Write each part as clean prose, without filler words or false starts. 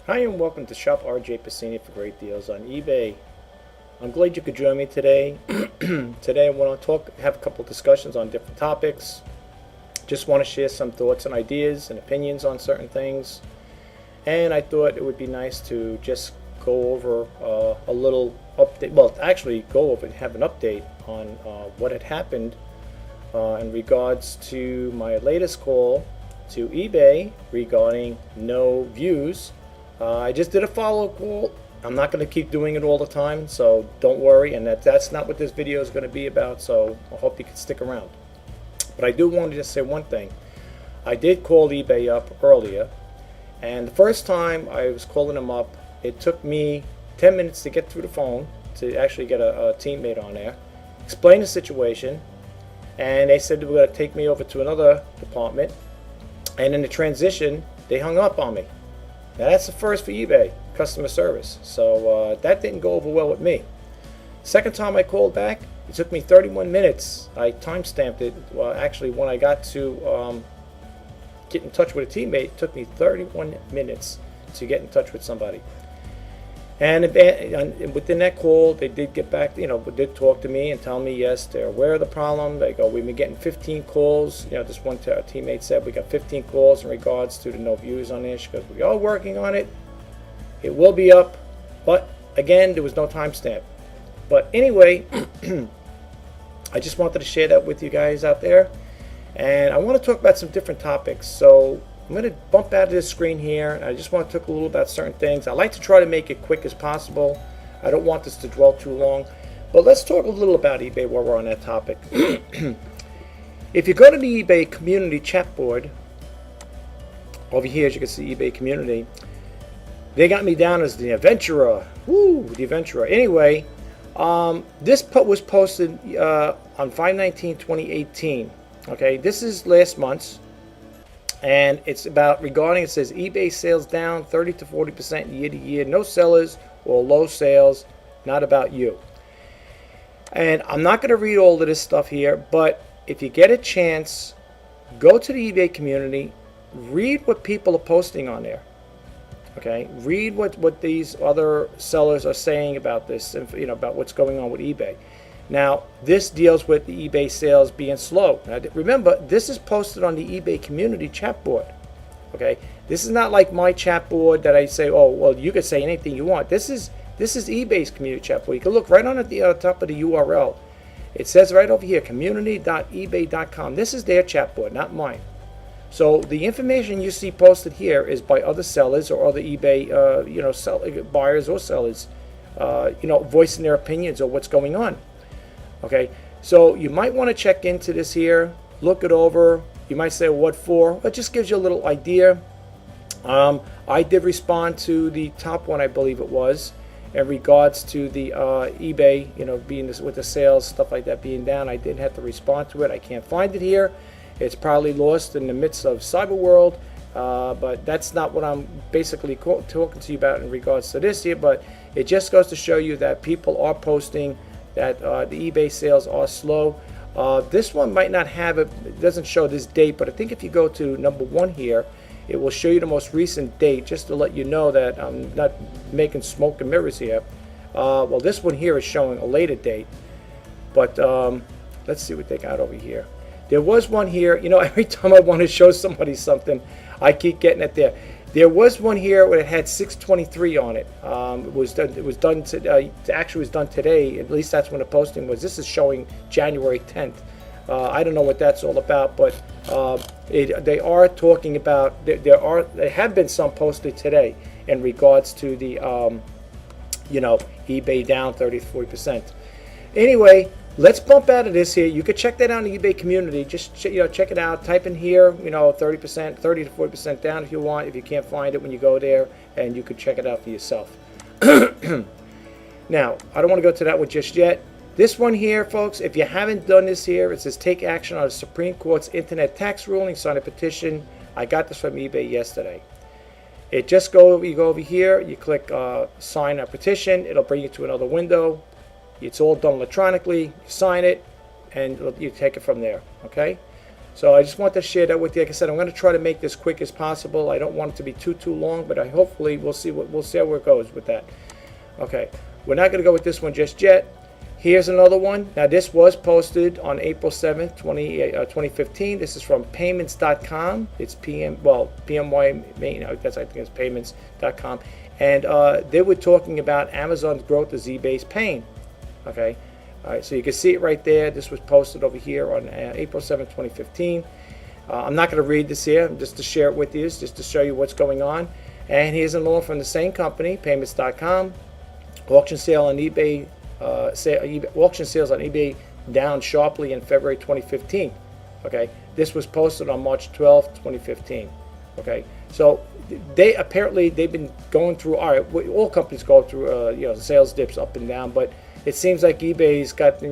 Hi and welcome to Shop Rjpasini for great deals on eBay. I'm glad you could join me today. Today I want to have a couple of discussions on different topics. Just want to share some thoughts and ideas and opinions on certain things. And I thought it would be nice to just go over a little update. Well, actually go over and have an update on what had happened in regards to my latest call to eBay regarding no views. I just did a follow-up call. I'm not going to keep doing it all the time, so don't worry, and that's not what this video is going to be about, so I hope you can stick around. But I do want to just say one thing. I did call eBay up earlier, and the first time I was calling them up, it took me 10 minutes to get through the phone to actually get a teammate on there, explain the situation, and they said they were going to take me over to another department, and in the transition, they hung up on me. Now that's the first for eBay, customer service. So that didn't go over well with me. Second time I called back, it took me 31 minutes. I time-stamped it. Well, actually, when I got to get in touch with a teammate, it took me 31 minutes to get in touch with somebody. And within that call, they did get back, did talk to me and tell me, yes, they're aware of the problem. They go, we've been getting 15 calls. This one teammate said we got 15 calls in regards to the no views on this because we are working on it. It will be up, but again, there was no timestamp. But anyway, I just wanted to share that with you guys out there. And I want to talk about some different topics. So I'm going to bump out of this screen here. I just want to talk a little about certain things. I like to try to make it quick as possible. I don't want this to dwell too long. But let's talk a little about eBay while we're on that topic. If you go to the eBay community chat board, over here as you can see eBay community, they got me down as the adventurer. Woo, the adventurer. Anyway, this was posted on 5/19/2018. Okay, this is last month's. And it's about regarding, it says eBay sales down 30 to 40% year to year, no sellers or low sales, not about you. And I'm not going to read all of this stuff here, but if you get a chance, go to the eBay community, read what people are posting on there. Okay, read what these other sellers are saying about this, about what's going on with eBay. Now, this deals with the eBay sales being slow. Now, remember, this is posted on the eBay community chat board. Okay, this is not like my chat board that I say, oh, well, you can say anything you want. This is eBay's community chat board. You can look right on at the top of the URL. It says right over here, community.ebay.com. This is their chat board, not mine. So the information you see posted here is by other sellers or other eBay, buyers or sellers, voicing their opinions or what's going on. Okay, so you might want to check into this here, look it over. You might say, what for? It just gives you a little idea. I did respond to the top one, I believe it was, in regards to the eBay, being this with the sales, stuff like that being down. I did have to respond to it. I can't find it here. It's probably lost in the midst of cyber world, but that's not what I'm basically talking to you about in regards to this here. But it just goes to show you that people are posting that the eBay sales are slow. This one might not have it doesn't show this date, but I think if you go to number 1 here, it will show you the most recent date, just to let you know that I'm not making smoke and mirrors here. Well, this one here is showing a later date, but let's see what they got over here. There was one here, every time I want to show somebody something, I keep getting it there. There was one here where it had 6/23 on it. It was done today. At least that's when the posting was. This is showing January 10th. I don't know what that's all about, but they are talking about. There have been some posted today in regards to the eBay down 30 to 40%. Anyway, let's bump out of this here. You could check that out in the eBay community. Just check it out. Type in here, 30%, 30 to 40% down if you want. If you can't find it when you go there, and you could check it out for yourself. Now, I don't want to go to that one just yet. This one here, folks, if you haven't done this here, it says take action on the Supreme Court's internet tax ruling. Sign a petition. I got this from eBay yesterday. You go over here, you click sign a petition. It'll bring you to another window. It's all done electronically. You sign it, and you take it from there. Okay. So I just want to share that with you. Like I said, I'm going to try to make this quick as possible. I don't want it to be too long, but hopefully we'll see how it goes with that. Okay, we're not going to go with this one just yet. Here's another one. Now this was posted on April 7th, 2015. This is from payments.com. It's PMY, that's I think it's payments.com. And they were talking about Amazon's growth as eBay's pain. Okay. All right, so you can see it right there. This was posted over here on April 7th, 2015. I'm not going to read this here, just to share it with you, just to show you what's going on. And here's another from the same company, payments.com. Auction sale on eBay. Auction sales on eBay down sharply in February 2015. Okay, this was posted on March 12th, 2015. Okay, so they've been going through. All right, all companies go through sales dips up and down, but it seems like eBay's got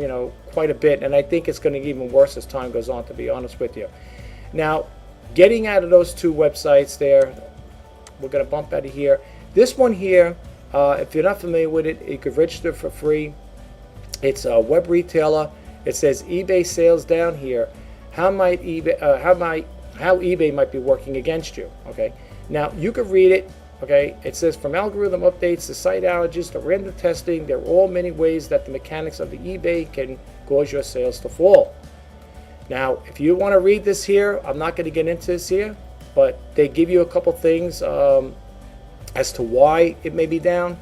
quite a bit, and I think it's going to get even worse as time goes on, to be honest with you. Now, getting out of those two websites there, we're going to bump out of here. This one here. If you're not familiar with it, you could register for free. It's a web retailer. It says eBay sales down here. How eBay might be working against you. Okay. Now you could read it. Okay. It says from algorithm updates to site outages to random testing, there are all many ways that the mechanics of the eBay can cause your sales to fall. Now, if you want to read this here, I'm not going to get into this here, but they give you a couple things. As to why it may be down,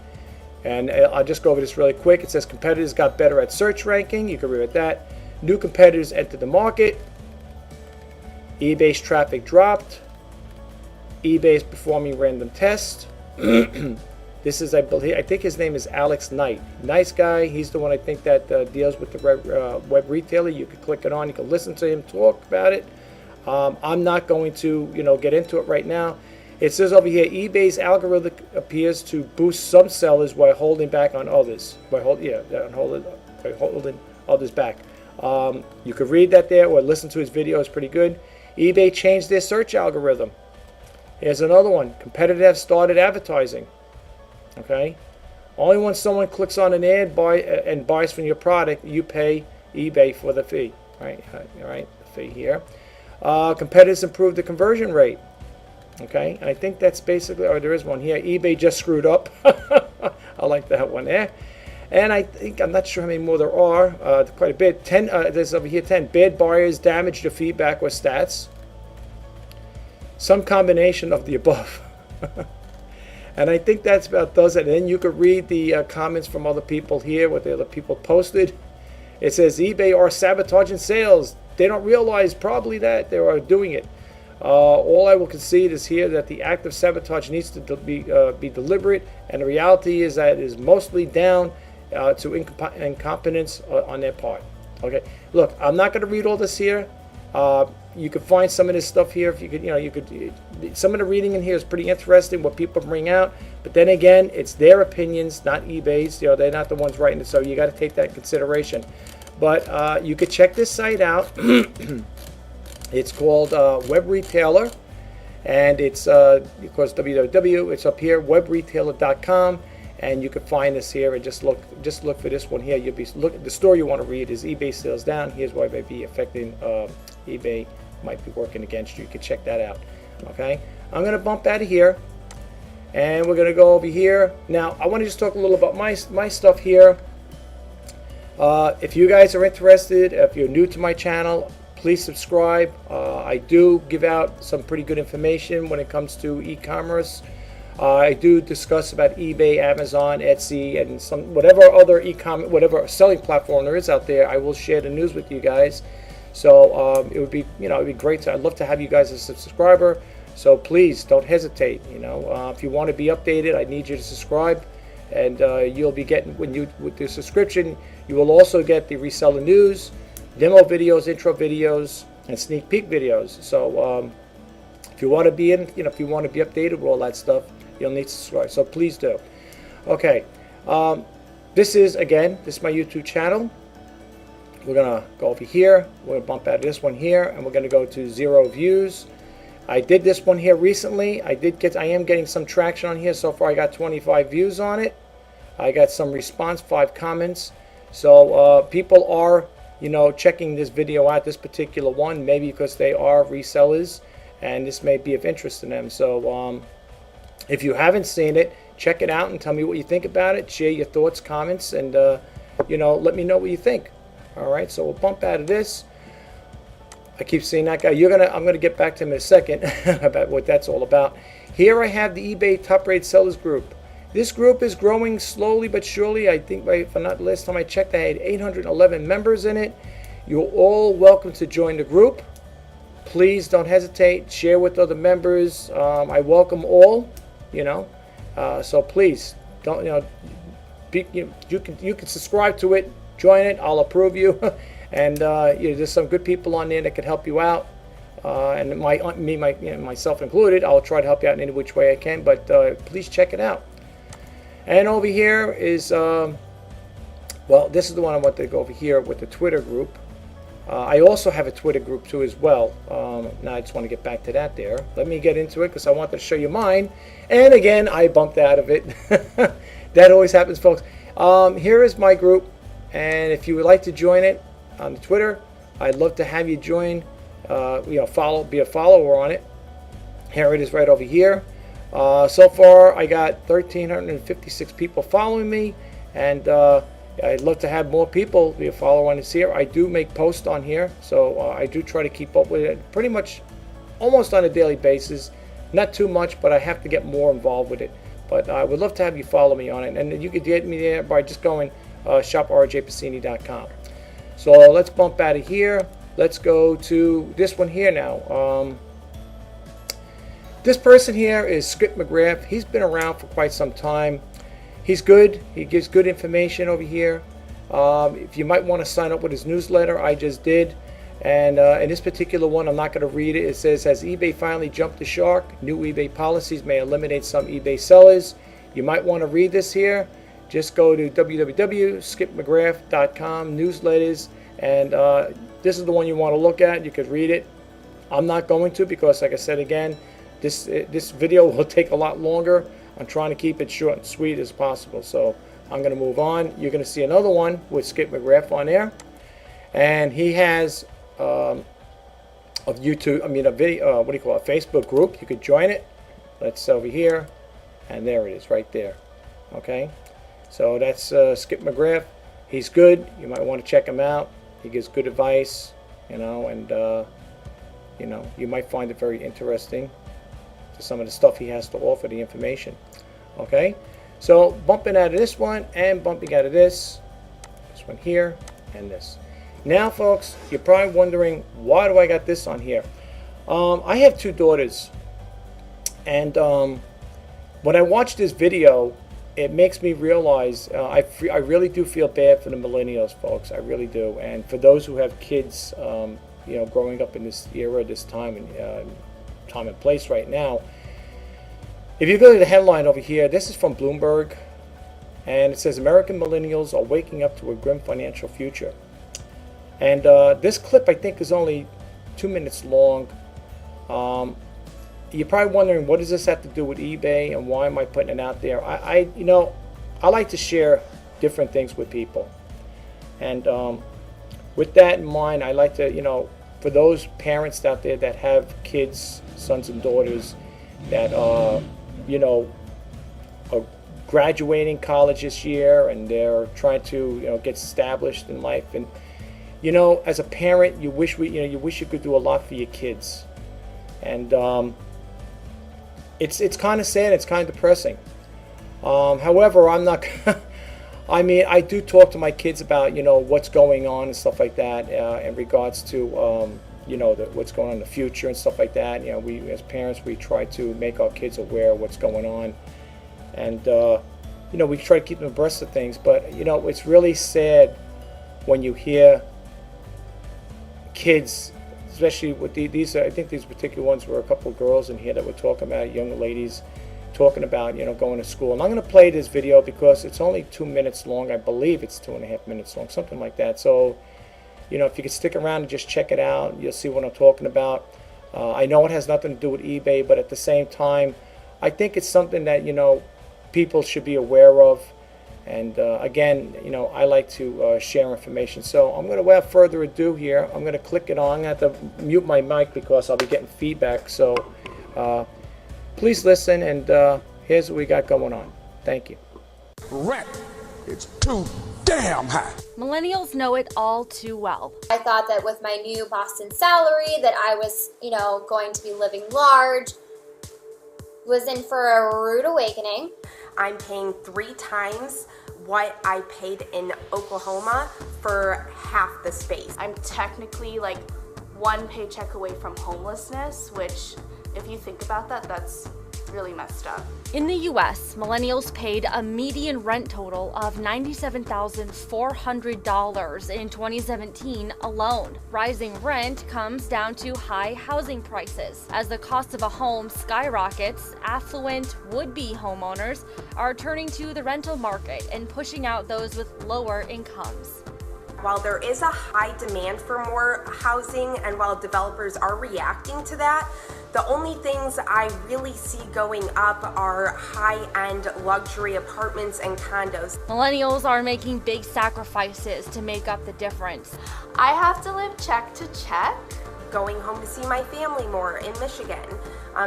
and I'll just go over this really quick. It says competitors got better at search ranking. You can read with that. New competitors entered the market. eBay's traffic dropped. eBay is performing random tests. This is, I think his name is Alex Knight. Nice guy. He's the one I think that deals with the web retailer. You can click it on. You can listen to him talk about it. I'm not going to get into it right now. It says over here, eBay's algorithm appears to boost some sellers while holding back on others. Holding others back. You could read that there or listen to his video. It's pretty good. eBay changed their search algorithm. Here's another one. Competitors have started advertising. Okay. Only when someone clicks on an ad and buys from your product, you pay eBay for the fee. Right. All right. The fee here. Competitors improved the conversion rate. Okay, I think that's basically, or there is one here. eBay just screwed up. I like that one there. And I think, I'm not sure how many more there are, quite a bit. There's over here 10. Bad buyers damage the feedback or stats. Some combination of the above. And I think that's about does it. And then you could read the comments from other people here, what the other people posted. It says eBay are sabotaging sales. They don't realize probably that they are doing it. All I will concede is here that the act of sabotage needs to be deliberate, and the reality is that it is mostly down to incompetence on their part. Okay, look, I'm not going to read all this here. You can find some of this stuff here. If you could, some of the reading in here is pretty interesting. What people bring out, but then again, it's their opinions, not eBay's. They're not the ones writing it, so you got to take that in consideration. But you could check this site out. It's called Web Retailer, and it's of course www. It's up here, webretailer.com, and you can find this here and just look for this one here. You'll be the story you want to read is eBay sales down. Here's why it may be affecting eBay might be working against you. You can check that out. Okay, I'm going to bump out of here, and we're going to go over here. Now I want to just talk a little about my stuff here. If you guys are interested, if you're new to my channel, please subscribe. I do give out some pretty good information when it comes to e-commerce. I do discuss about eBay, Amazon, Etsy, and some whatever other e-commerce, whatever selling platform there is out there. I will share the news with you guys. So it would be, it'd be great. I'd love to have you guys as a subscriber. So please don't hesitate. If you want to be updated, I need you to subscribe, and you'll be getting with the subscription. You will also get the reseller news, demo videos, intro videos, and sneak peek videos. So if you want to be if you want to be updated with all that stuff, you'll need to subscribe. So please do. Okay, this is my YouTube channel. We're gonna go over here. We're gonna bump out of this one here, and we're gonna go to 0 views. I did this one here recently. I am getting some traction on here. So far, I got 25 views on it. I got some response, 5 comments. So people are checking this video out, this particular one, maybe because they are resellers and this may be of interest to them. So if you haven't seen it, check it out and tell me what you think about it. Share your thoughts, comments, and let me know what you think. All right, so we'll bump out of this. I keep seeing that guy. I'm gonna get back to him in a second about what that's all about. Here I have the eBay Top Rated Sellers group. This group is growing slowly but surely. I think if not, the last time I checked, I had 811 members in it. You're all welcome to join the group. Please don't hesitate. Share with other members. I welcome all. So please don't. You can subscribe to it, join it. I'll approve you. And there's some good people on there that can help you out. And myself included. I'll try to help you out in any which way I can. But please check it out. And over here is, this is the one I want to go over here with the Twitter group. I also have a Twitter group too as well. Now I just want to get back to that there. Let me get into it because I wanted to show you mine. And again, I bumped out of it. That always happens, folks. Here is my group. And if you would like to join it on Twitter, I'd love to have you join. Be a follower on it. Here it is right over here. So far, I got 1,356 people following me, and I'd love to have more people be a follower on this here. I do make posts on here, so I do try to keep up with it pretty much almost on a daily basis. Not too much, but I have to get more involved with it. But I would love to have you follow me on it, and you could get me there by just going shop Rjpasini.com. So let's bump out of here. Let's go to this one here now. This person here is Skip McGrath. He's been around for quite some time. He's good. He gives good information over here. If you might want to sign up with his newsletter, I just did. And in this particular one, I'm not going to read it. It says, has eBay finally jumped the shark? New eBay policies may eliminate some eBay sellers. You might want to read this here. Just go to www.skipmcgrath.com, newsletters, and this is the one you want to look at. You could read it. I'm not going to because, like I said again, this video will take a lot longer. I'm trying to keep it short and sweet as possible. So I'm going to move on. You're going to see another one with Skip McGrath on there. And he has a video, a Facebook group. You could join it. That's over here. And there it is right there. Okay. So that's Skip McGrath. He's good. You might want to check him out. He gives good advice, and you might find it very interesting. Some of the stuff he has to offer, the information. Okay, so bumping out of this one and bumping out of this one here, and this. Now, folks, you're probably wondering, why do I got this on here? I have two daughters, and when I watch this video, it makes me realize I really do feel bad for the millennials, folks. I really do, and for those who have kids, growing up in this era, this time and place right now. If you go to the headline over here, this is from Bloomberg, and it says American millennials are waking up to a grim financial future. And this clip, I think, is only 2 minutes long. You're probably wondering, what does this have to do with eBay, and why am I putting it out there? I like to share different things with people, and with that in mind, I like to, for those parents out there that have kids, sons and daughters that are graduating college this year, and they're trying to get established in life, and as a parent, you wish you could do a lot for your kids, and it's kind of sad, it's kind of depressing. However, I'm not. I do talk to my kids about what's going on and stuff like that in regards to what's going on in the future and stuff like that. We as parents, we try to make our kids aware of what's going on, and we try to keep them abreast of things. But it's really sad when you hear kids, especially with these. I think these particular ones were a couple of girls in here that were talking about, young ladies talking about going to school. And I'm going to play this video because it's only 2 minutes long. I believe it's 2.5 minutes long, something like that. So if you could stick around and just check it out, you'll see what I'm talking about. I know it has nothing to do with eBay, but at the same time, I think it's something that people should be aware of. And again, I like to share information. So I'm going to, without further ado here, I'm going to click it on. I have to mute my mic because I'll be getting feedback. So please listen, and here's what we got going on. Thank you. Rent, it's too damn high. Millennials know it all too well. I thought that with my new Boston salary that I was, going to be living large. Was in for a rude awakening. I'm paying 3 times what I paid in Oklahoma for half the space. I'm technically like 1 paycheck away from homelessness, which if you think about that, that's really messed up. In the US, millennials paid a median rent total of $97,400 in 2017 alone. Rising rent comes down to high housing prices. As the cost of a home skyrockets, affluent would-be homeowners are turning to the rental market and pushing out those with lower incomes. While there is a high demand for more housing and while developers are reacting to that, the only things I really see going up are high-end luxury apartments and condos. Millennials are making big sacrifices to make up the difference. I have to live check to check. Going home to see my family more in Michigan,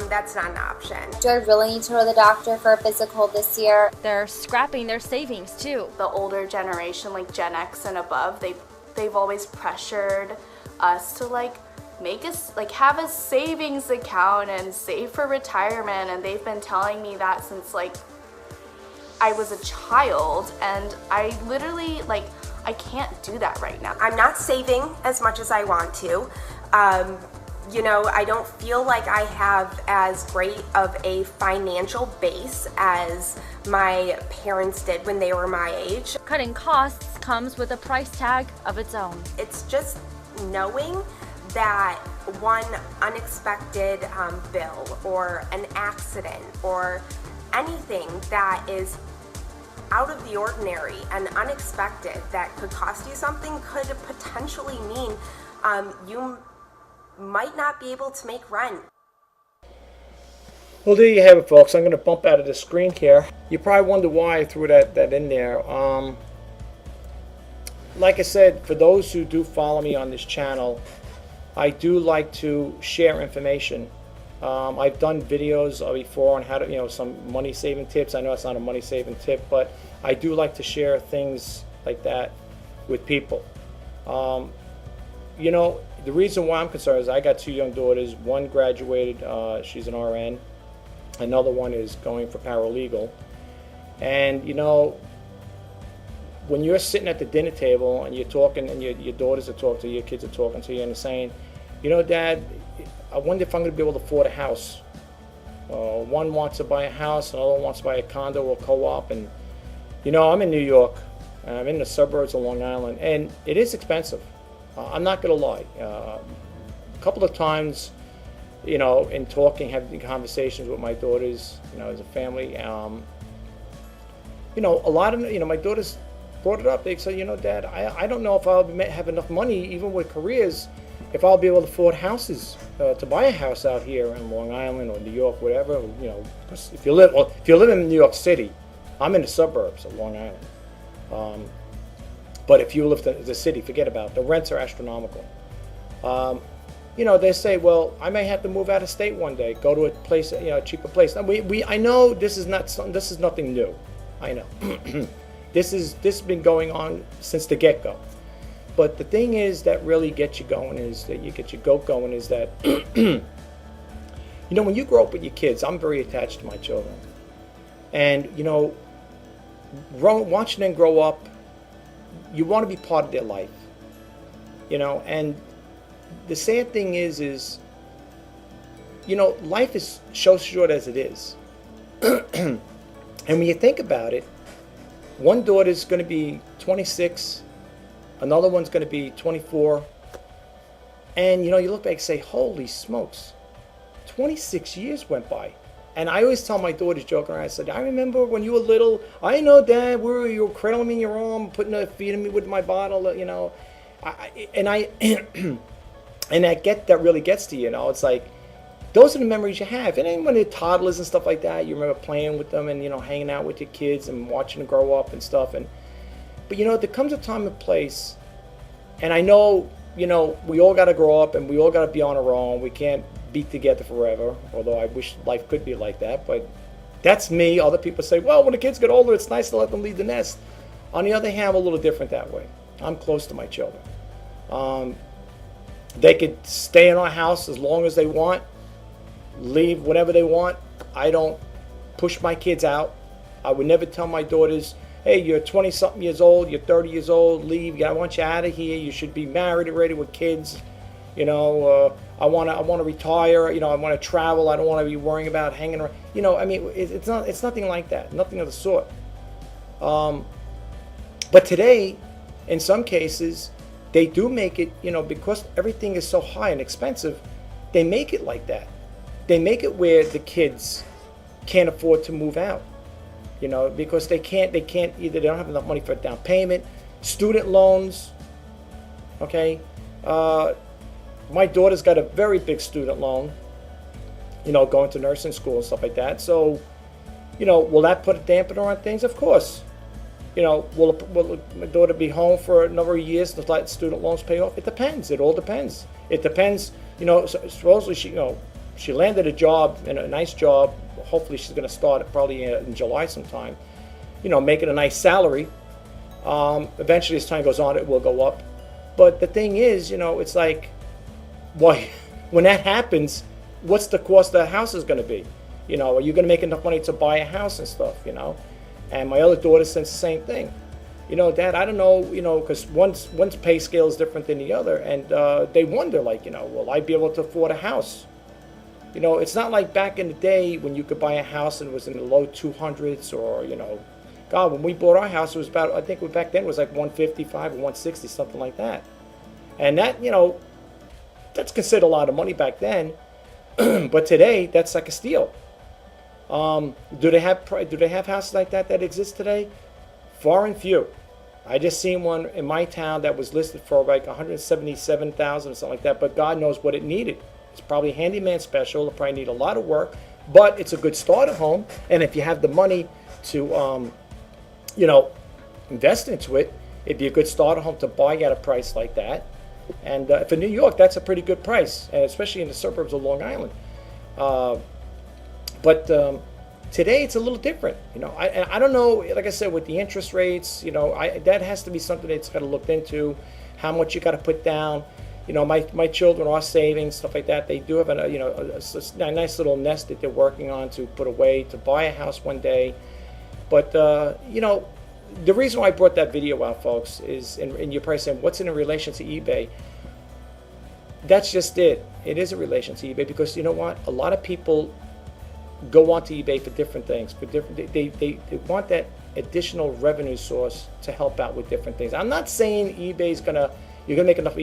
that's not an option. Do I really need to go to the doctor for a physical this year? They're scrapping their savings too. The older generation, like Gen X and above, they've always pressured us to make us have a savings account and save for retirement, and they've been telling me that since I was a child, and I literally I can't do that right now. I'm not saving as much as I want to. I don't feel like I have as great of a financial base as my parents did when they were my age. Cutting costs comes with a price tag of its own. It's just knowing that one unexpected bill or an accident or anything that is out of the ordinary and unexpected that could cost you something could potentially mean you might not be able to make rent. Well, there you have it, folks. I'm going to bump out of the screen here. You probably wonder why I threw that in there. Like I said, for those who do follow me on this channel, I do like to share information. I've done videos before on how to, some money saving tips. I know it's not a money saving tip, but I do like to share things like that with people. The reason why I'm concerned is I got 2 young daughters. One graduated, she's an RN. Another one is going for paralegal. And, when you're sitting at the dinner table and you're talking and your daughters are talking to you, your kids are talking to you and they're saying, Dad, I wonder if I'm going to be able to afford a house. One wants to buy a house, another one wants to buy a condo or co-op. And, I'm in New York. I'm in the suburbs of Long Island, and it is expensive. I'm not going to lie. A couple of times, in talking, having conversations with my daughters, as a family, a lot of, my daughters brought it up. They said, Dad, I don't know if I'll have enough money, even with careers, if I'll be able to afford houses, to buy a house out here in Long Island or New York, whatever. If you live in New York City, I'm in the suburbs of Long Island. But if you live in the city, forget about it. The rents are astronomical. They say, well, I may have to move out of state one day, go to a place, a cheaper place. Now, I know this is nothing new. I know. This has been going on since the get-go. But the thing is that really gets you going is that when you grow up with your kids, I'm very attached to my children. And, watching them grow up, you want to be part of their life. And the sad thing is life is so short as it is. And when you think about it, one daughter's going to be 26, another one's going to be 24, and you look back and say, holy smokes, 26 years went by. And I always tell my daughters, joking around, I said, I remember when you were little, I know, Dad, you were cradling me in your arm, feeding me with my bottle, and that really gets to you, it's like, those are the memories you have. And then when they're toddlers and stuff like that, you remember playing with them and, you know, hanging out with your kids and watching them grow up and stuff. But, you know, there comes a time and place, and I know, you know, we all got to grow up and we all got to be on our own. We can't be together forever, although I wish life could be like that. But that's me. Other people say, well, when the kids get older, it's nice to let them leave the nest. On the other hand, I'm a little different that way. I'm close to my children. They could stay in our house as long as they want, leave whenever they want. I don't push my kids out. I would never tell my daughters, hey, you're 20-something years old, you're 30 years old, leave. I want you out of here. You should be married already with kids. You know, I want to retire. You know, I want to travel. I don't want to be worrying about hanging around. You know, I mean, it's nothing like that. Nothing of the sort. But today, in some cases, they do make it, you know, because everything is so high and expensive, they make it like that. They make it where the kids can't afford to move out, you know, because they can't either, they don't have enough money for a down payment, student loans, okay? My daughter's got a very big student loan, you know, going to nursing school and stuff like that. So, you know, will that put a dampener on things? Of course. You know, will my daughter be home for a number of years to let student loans pay off? It depends. It all depends. It depends. You know, supposedly she landed a job, and a nice job. Hopefully she's going to start it probably in July sometime. You know, making a nice salary. Eventually, as time goes on, it will go up. But the thing is, you know, it's like, why, when that happens, what's the cost of the house is going to be? You know, are you going to make enough money to buy a house and stuff? You know. And my other daughter says the same thing. You know, Dad, I don't know, you know, because one's pay scale is different than the other. And they wonder, like, you know, will I be able to afford a house? You know, it's not like back in the day when you could buy a house and it was in the low 200s or, you know, God, when we bought our house, it was about, I think back then it was like 155 or 160, something like that. And that, you know, that's considered a lot of money back then. But today, that's like a steal. Do they have houses like that exist today? Far and few. I just seen one in my town that was listed for like 177,000 or something like that, but God knows what it needed. It's probably a handyman special. It'll probably need a lot of work, but it's a good starter home. And if you have the money to, you know, invest into it, it'd be a good starter home to buy at a price like that. And for New York, that's a pretty good price, and especially in the suburbs of Long Island. But today it's a little different, you know. I don't know, like I said, with the interest rates, you know, that has to be something that's got to look into. How much you got to put down. You know, my children are saving, stuff like that. They do have a nice little nest that they're working on to put away to buy a house one day. But you know, the reason why I brought that video out, folks, is, and you're probably saying, what's in relation to eBay? That's just it. It is a relation to eBay because you know what? A lot of people go onto eBay for different things. They want that additional revenue source to help out with different things. I'm not saying you're gonna make enough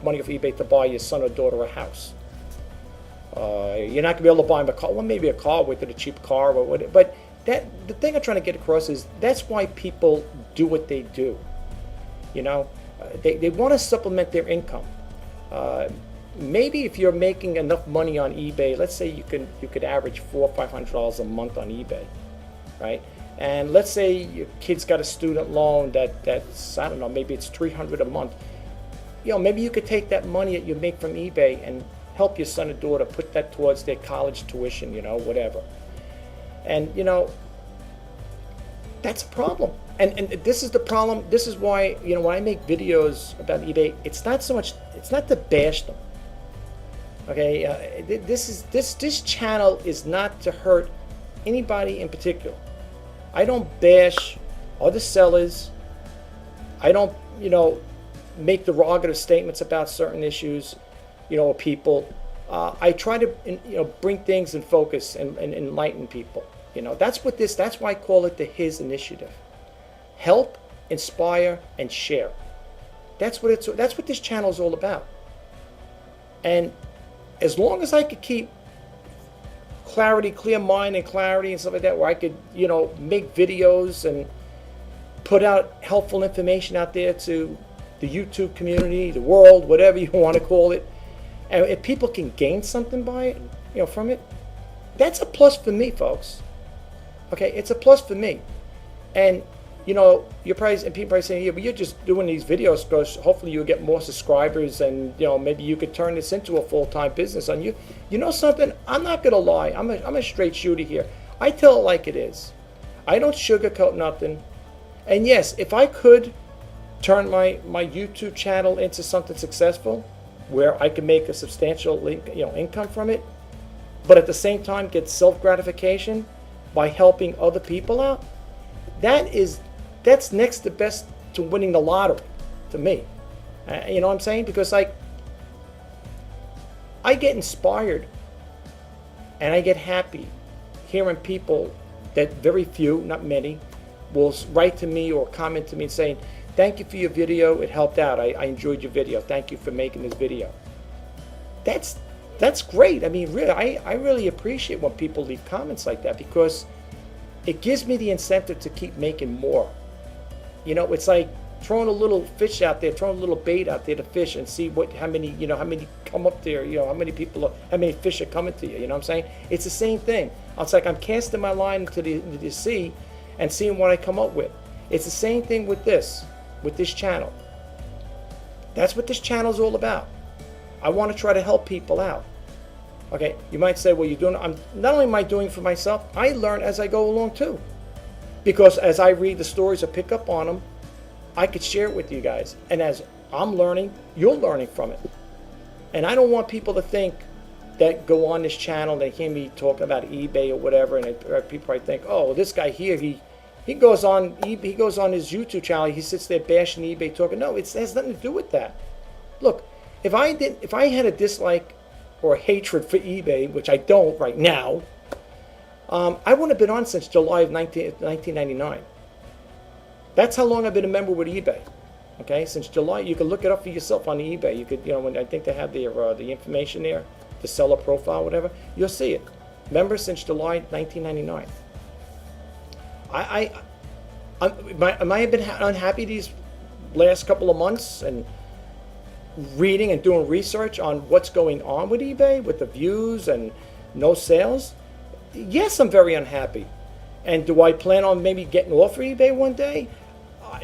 money off eBay to buy your son or daughter a house. You're not gonna be able to buy them a car. Well, maybe a car with it, a cheap car, or whatever. But the thing I'm trying to get across is that's why people do what they do. You know, they want to supplement their income. Maybe if you're making enough money on eBay, let's say you could average $400 or $500 a month on eBay, right? And let's say your kid's got a student loan that's I don't know, maybe it's $300 a month. You know, maybe you could take that money that you make from eBay and help your son or daughter put that towards their college tuition, you know, whatever. And you know, that's a problem. And this is the problem. This is why, you know, when I make videos about eBay, it's not to bash them. Okay, this channel is not to hurt anybody in particular. I don't bash other sellers. I don't, you know, make derogative statements about certain issues, you know, people. I try to, you know, bring things in focus and enlighten people. You know, that's why I call it the His Initiative. Help, inspire, and share. That's what this channel is all about. And as long as I could keep clear mind and clarity and stuff like that, where I could, you know, make videos and put out helpful information out there to the YouTube community, the world, whatever you want to call it, And if people can gain something by it, from it, that's a plus for me, folks. Okay, it's a plus for me. And you're probably, and people probably saying, yeah, but you're just doing these videos because hopefully you'll get more subscribers, and maybe you could turn this into a full-time business. And you know something? I'm not gonna lie. I'm a straight shooter here. I tell it like it is. I don't sugarcoat nothing. And yes, if I could turn my YouTube channel into something successful, where I can make a substantial income from it, but at the same time get self-gratification by helping other people out, that's next to best to winning the lottery to me. You know what I'm saying? Because I get inspired and I get happy hearing people that very few, not many, will write to me or comment to me saying, thank you for your video, it helped out, I enjoyed your video, thank you for making this video. That's great. I mean, really, I really appreciate when people leave comments like that, because it gives me the incentive to keep making more. It's like throwing a little fish out there, throwing a little bait out there to fish and see how many come up there, how many fish are coming to you, you know what I'm saying? It's the same thing. It's like I'm casting my line into the sea and seeing what I come up with. It's the same thing with this channel. That's what this channel is all about. I want to try to help people out. Okay, you might say, well, not only am I doing it for myself, I learn as I go along too. Because as I read the stories or pick up on them, I could share it with you guys. And as I'm learning, you're learning from it. And I don't want people to think that go on this channel, they hear me talk about eBay or whatever, and people probably think, oh, this guy here, he goes on eBay, he goes on his YouTube channel, he sits there bashing eBay, talking. No, it has nothing to do with that. Look, if I had a dislike or a hatred for eBay, which I don't right now, I wouldn't have been on since July of 1999. That's how long I've been a member with eBay. Okay, since July. You can look it up for yourself on eBay. You could, when I think they have the information there, the seller profile, whatever. You'll see it. Member since July 1999. I might have been unhappy these last couple of months and reading and doing research on what's going on with eBay, with the views and no sales. Yes, I'm very unhappy. And do I plan on maybe getting off of eBay one day?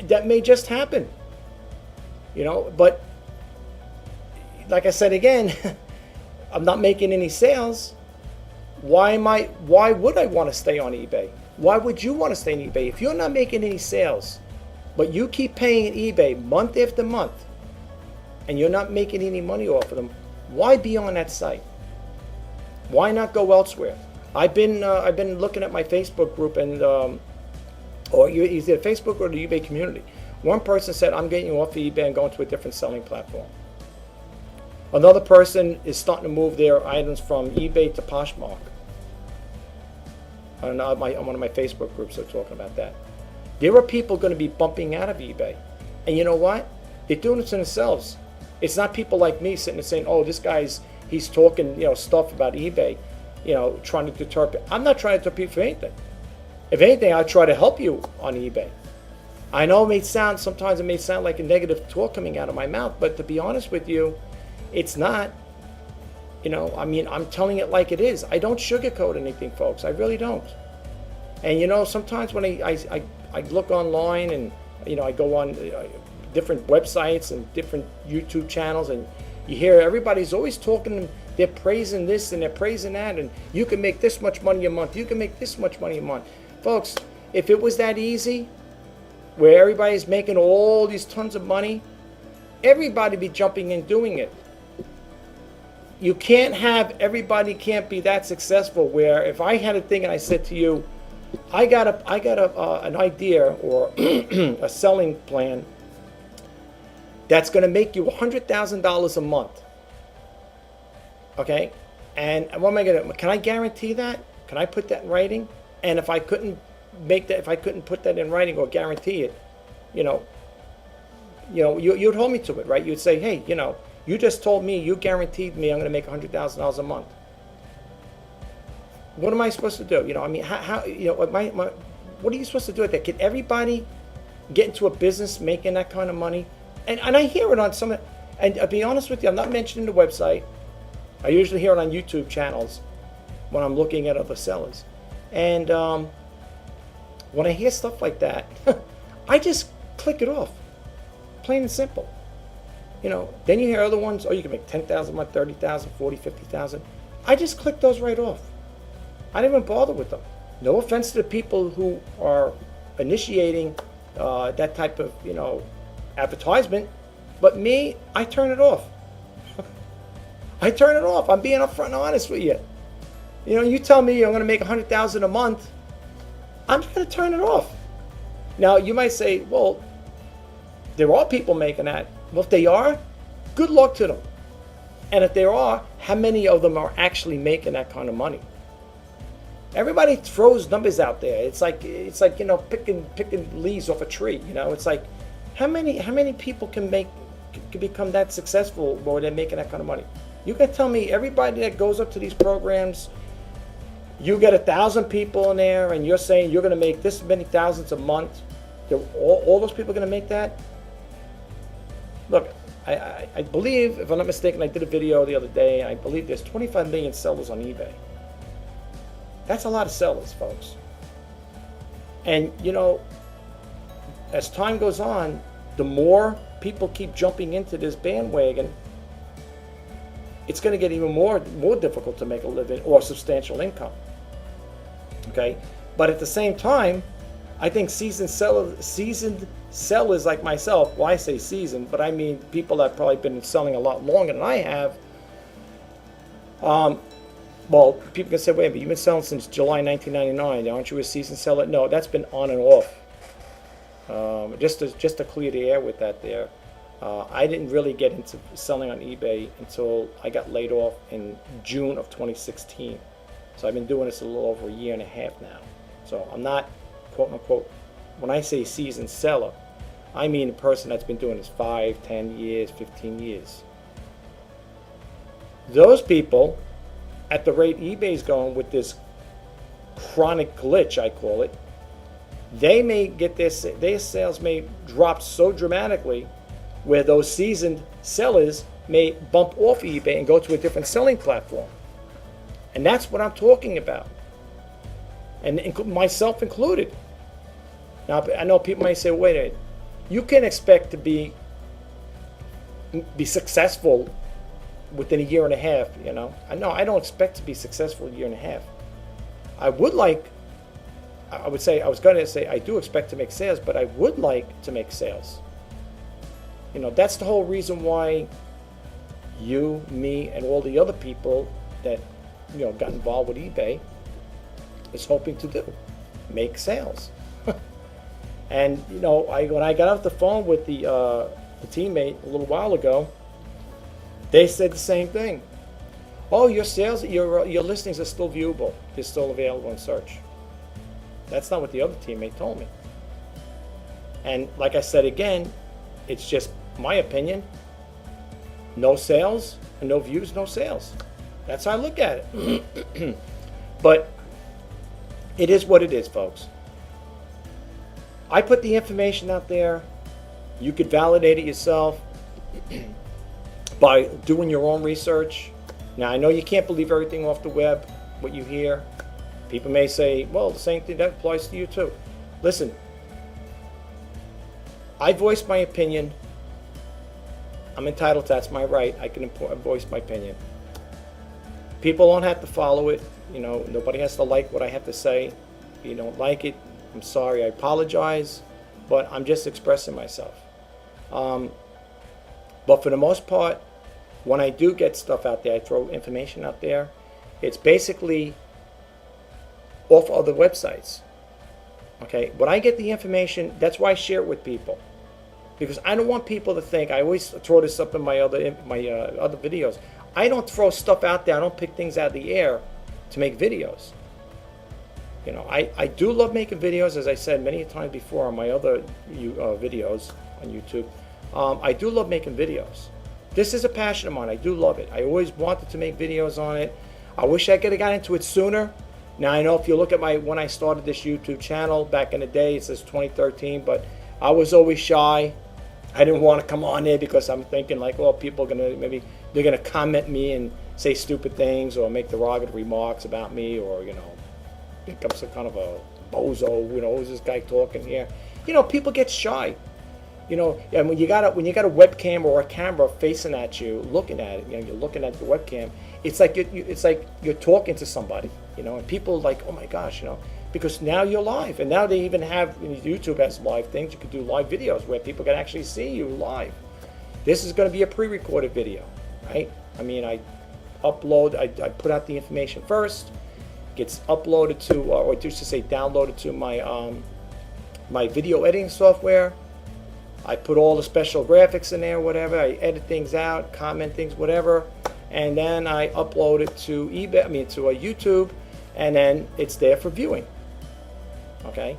That may just happen. But like I said again, I'm not making any sales. Why would I want to stay on eBay? Why would you want to stay on eBay? If you're not making any sales, but you keep paying eBay month after month, and you're not making any money off of them, why be on that site? Why not go elsewhere? I've been looking at my Facebook group, and or either Facebook or the eBay community. One person said, I'm getting off of eBay and going to a different selling platform. Another person is starting to move their items from eBay to Poshmark. On one of my Facebook groups are talking about that. There are people going to be bumping out of eBay. And you know what? They're doing it to themselves. It's not people like me sitting there saying, oh, this he's talking, stuff about eBay, trying to deter people. I'm not trying to deter people for anything. If anything, I try to help you on eBay. I know sometimes it may sound like a negative talk coming out of my mouth, but to be honest with you, it's not. I'm telling it like it is. I don't sugarcoat anything, folks. I really don't. And sometimes when I look online and I go on different websites and different YouTube channels, and you hear everybody's always talking. They're praising this and they're praising that, and you can make this much money a month. You can make this much money a month, folks. If it was that easy, where everybody's making all these tons of money, everybody be jumping in doing it. You can't have everybody can't be that successful. Where if I had a thing and I said to you, I got an idea or a selling plan that's going to make you $100,000 a month. Okay, and what am I going to? Can I guarantee that? Can I put that in writing? And if I couldn't put that in writing or guarantee it, you'd hold me to it, right? You'd say, hey, you just told me, you guaranteed me I'm going to make $100,000 a month. What am I supposed to do? How what are you supposed to do with that? Can everybody get into a business making that kind of money? And I hear it on some, and I'll be honest with you, I'm not mentioning the website. I usually hear it on YouTube channels when I'm looking at other sellers. And when I hear stuff like that, I just click it off. Plain and simple. Then you hear other ones, oh, you can make 10,000 a month, 30,000, 40, 50,000. I just click those right off. I didn't even bother with them. No offense to the people who are initiating that type of, advertisement, but me, I turn it off. I turn it off. I'm being upfront and honest with you. You tell me I'm going to make 100,000 a month, I'm going to turn it off. Now, you might say, well, there are people making that. Well, if they are, good luck to them. And if there are, how many of them are actually making that kind of money? Everybody throws numbers out there. It's like picking leaves off a tree. It's like how many people can become that successful where they're making that kind of money? You can tell me everybody that goes up to these programs, you get 1,000 people in there, and you're saying you're going to make this many thousands a month. All those people are going to make that? Look, I believe, if I'm not mistaken, I did a video the other day, and I believe there's 25 million sellers on eBay. That's a lot of sellers, folks. And, as time goes on, the more people keep jumping into this bandwagon, it's going to get even more difficult to make a living or substantial income. Okay? But at the same time, I think seasoned sellers like myself, well, I say seasoned, but I mean people that have probably been selling a lot longer than I have. Well, people can say, wait, but you've been selling since July 1999. Aren't you a seasoned seller? No, that's been on and off. Just to clear the air with that there. I didn't really get into selling on eBay until I got laid off in June of 2016. So I've been doing this a little over a year and a half now. So I'm not, quote unquote, when I say seasoned seller, I mean a person that's been doing this 5, 10 years, 15 years. Those people, at the rate eBay's going with this chronic glitch, I call it, they may get their sales may drop so dramatically where those seasoned sellers may bump off eBay and go to a different selling platform. And that's what I'm talking about. And myself included. Now, I know people might say, wait a minute, you can expect to be successful within a year and a half, I know I don't expect to be successful a year and a half. I was going to say I do expect to make sales, but I would like to make sales. That's the whole reason why you, me, and all the other people that, got involved with eBay is hoping to do, make sales. And, when I got off the phone with the teammate a little while ago, they said the same thing. Oh, your listings are still viewable. They're still available in search. That's not what the other teammate told me. And like I said again, it's just my opinion. No sales and no views, no sales. That's how I look at it. But it is what it is, folks. I put the information out there. You could validate it yourself by doing your own research. Now, I know you can't believe everything off the web, what you hear. People may say, well, the same thing that applies to you too. Listen, I voiced my opinion. I'm entitled to, that's my right. I can voice my opinion. People don't have to follow it. Nobody has to like what I have to say. If you don't like it, I'm sorry, I apologize, but I'm just expressing myself. But for the most part, when I do get stuff out there, I throw information out there, it's basically off other websites. Okay, when I get the information, that's why I share it with people. Because I don't want people to think, I always throw this up in my other videos, I don't throw stuff out there, I don't pick things out of the air to make videos. I do love making videos, as I said many times before on my other videos on YouTube. I do love making videos. This is a passion of mine. I do love it. I always wanted to make videos on it. I wish I could have got into it sooner. Now, I know if you look at when I started this YouTube channel back in the day, it says 2013, but I was always shy. I didn't want to come on there because I'm thinking like, well, people are gonna maybe they're gonna comment me and say stupid things or make derogatory remarks about me, or think I'm some kind of a bozo. Who's this guy talking here? People get shy. And when you got a webcam or a camera facing at you, looking at it, you're looking at the webcam. It's like you're talking to somebody, and people are like, oh my gosh, because now you're live, and now they even have YouTube has live things. You can do live videos where people can actually see you live. This is going to be a pre-recorded video, right? I upload, I put out the information first, gets uploaded to, or just to say downloaded to my my video editing software. I put all the special graphics in there, whatever. I edit things out, comment things, whatever, and then I upload it to to a YouTube, and then it's there for viewing. Okay.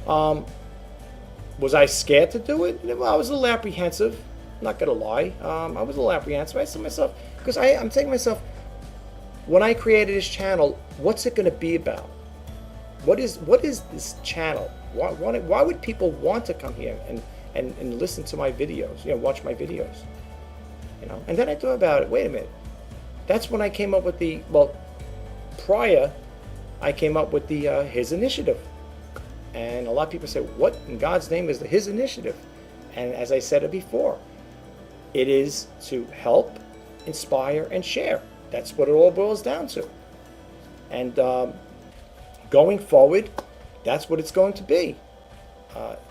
Was I scared to do it? Well, I was a little apprehensive. I'm not gonna lie. I was a little apprehensive. I said to myself, because I'm saying to myself, when I created this channel, what's it gonna be about? What is this channel? Why would people want to come here and listen to my videos, watch my videos, And then I thought about it. Wait a minute. That's when I came up with prior, I came up with the His Initiative. And a lot of people say, what in God's name is the His Initiative? And as I said it before, it is to help, inspire, and share. That's what it all boils down to. And going forward, that's what it's going to be.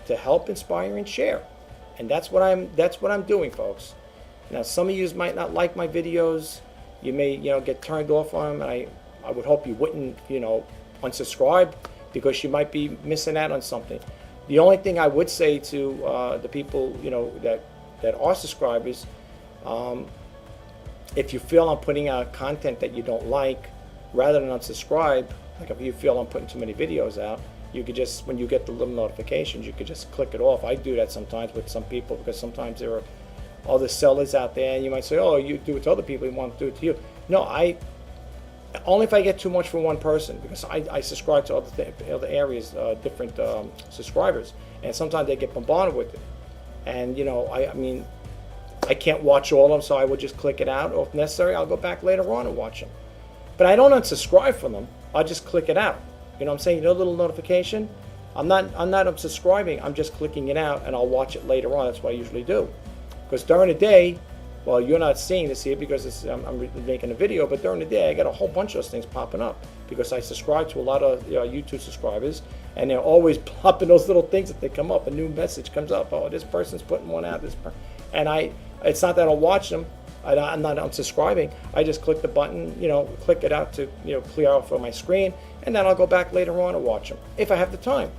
To help, inspire, and share, and that's what I'm doing, folks. Now, some of you might not like my videos. You may get turned off on them, and I would hope you wouldn't unsubscribe, because you might be missing out on something. The only thing I would say to the people that are subscribers, if you feel I'm putting out content that you don't like, rather than unsubscribe, like if you feel I'm putting too many videos out, you could just, when you get the little notifications, you could just click it off. I do that sometimes with some people, because sometimes there are other sellers out there, and you might say, oh, you do it to other people, you want to do it to you. No, only if I get too much for one person, because I subscribe to other areas, different subscribers, and sometimes they get bombarded with it. And I can't watch all of them, so I would just click it out, or if necessary, I'll go back later on and watch them. But I don't unsubscribe from them. I'll just click it out. You know what I'm saying? Little notification. I'm not unsubscribing. I'm just clicking it out, and I'll watch it later on. That's what I usually do. Because during the day, well, you're not seeing this here because I'm making a video, but during the day, I got a whole bunch of those things popping up because I subscribe to a lot of YouTube subscribers, and they're always popping those little things that they come up. A new message comes up. Oh, this person's putting one out. And it's not that I'll watch them. I'm not unsubscribing. I just click the button, click it out to clear out from my screen, and then I'll go back later on and watch them if I have the time.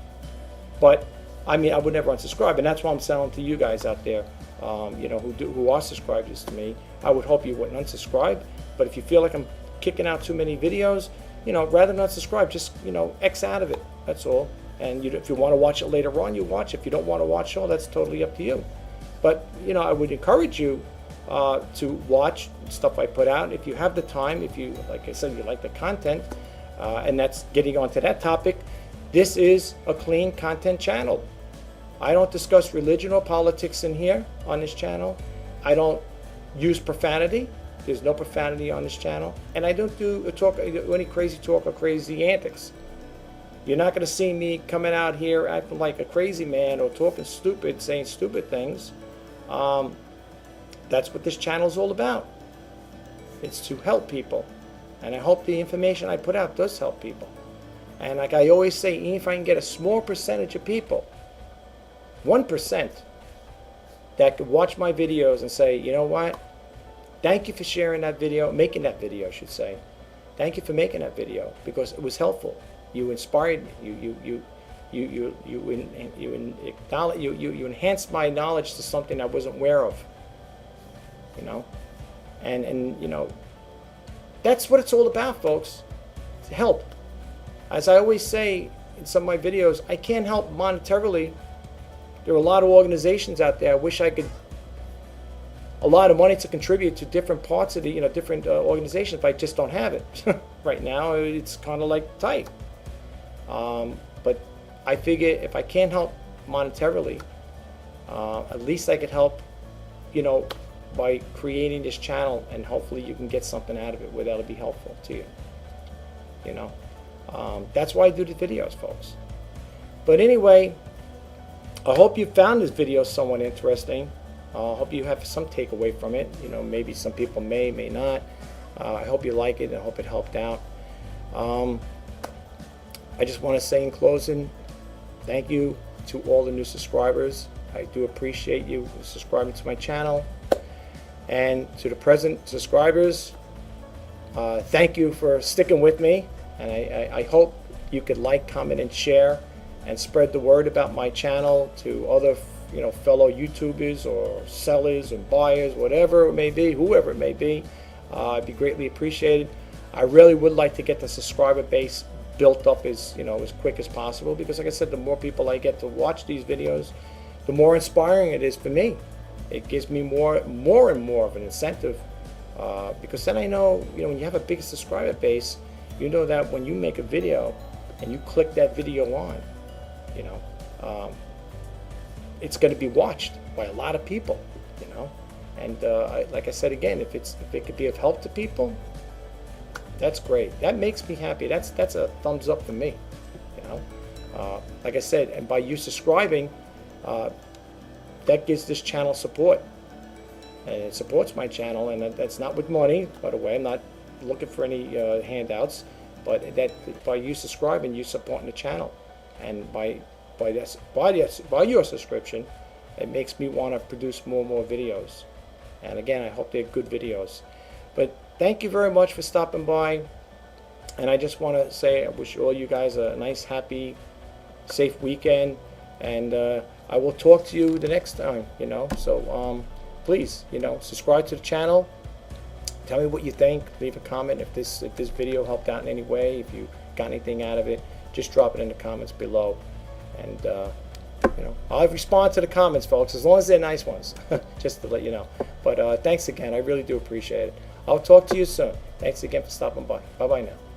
But I would never unsubscribe, and that's why I'm selling to you guys out there, who are subscribers to me. I would hope you wouldn't unsubscribe, but if you feel like I'm kicking out too many videos, rather than unsubscribe, just X out of it. That's all. And if you want to watch it later on, you watch. If you don't want to watch it all, that's totally up to you. But I would encourage you to watch stuff I put out if you have the time. If you, like I said, you like the content, and that's getting onto that topic. This is a clean content channel. I don't discuss religion or politics in here on this channel. I don't use profanity. There's no profanity on this channel, and I don't do any crazy talk or crazy antics. You're not going to see me coming out here acting like a crazy man or talking stupid, saying stupid things. That's what this channel is all about. It's to help people, and I hope the information I put out does help people. And like I always say, even if I can get a small percentage of people, 1%, that could watch my videos and say, you know what, thank you for sharing that video, making that video, I should say. Thank you for making that video, because it was helpful. You inspired me. You enhanced my knowledge to something I wasn't aware of. And that's what it's all about, folks. To help. As I always say in some of my videos, I can't help monetarily. There are a lot of organizations out there. I wish I could a lot of money to contribute to different parts of the different organizations, but I just don't have it right now. It's kind of like tight. But I figure if I can't help monetarily, At least I could help, you know, by creating this channel, and hopefully you can get something out of it where that'll be helpful to you. You know, that's why I do the videos, folks. But anyway, I hope you found this video somewhat interesting. I hope you have some takeaway from it. You know, maybe some people may not. I hope you like it, and I hope it helped out. I just want to say in closing, thank you to all the new subscribers. I do appreciate you subscribing to my channel. And to the present subscribers, thank you for sticking with me. And I hope you could like, comment, and share, and spread the word about my channel to other, you know, fellow YouTubers or sellers and buyers, whatever it may be, whoever it may be. It'd be greatly appreciated. I really would like to get the subscriber base built up as, you know, as quick as possible, because like I said, the more people I get to watch these videos, the more inspiring it is for me. It gives me more and more of an incentive, because then I know, you know, when you have a big subscriber base, you know that when you make a video and you click that video on, you know, it's going to be watched by a lot of people, you know. And like I said again, if it could be of help to people, that's great. That makes me happy. That's a thumbs up for me, you know. Like I said, and by you subscribing, that gives this channel support, and it supports my channel. And that's not with money, by the way. I'm not looking for any handouts, but that by you subscribing, you supporting the channel, and by your subscription, it makes me want to produce more and more videos. And again, I hope they're good videos. But thank you very much for stopping by. And I just want to say I wish all you guys a nice, happy, safe weekend. And I will talk to you the next time, you know. So please, you know, subscribe to the channel. Tell me what you think. Leave a comment if this video helped out in any way. If you got anything out of it, just drop it in the comments below. And you know, I'll respond to the comments, folks, as long as they're nice ones, just to let you know. But thanks again. I really do appreciate it. I'll talk to you soon. Thanks again for stopping by. Bye-bye now.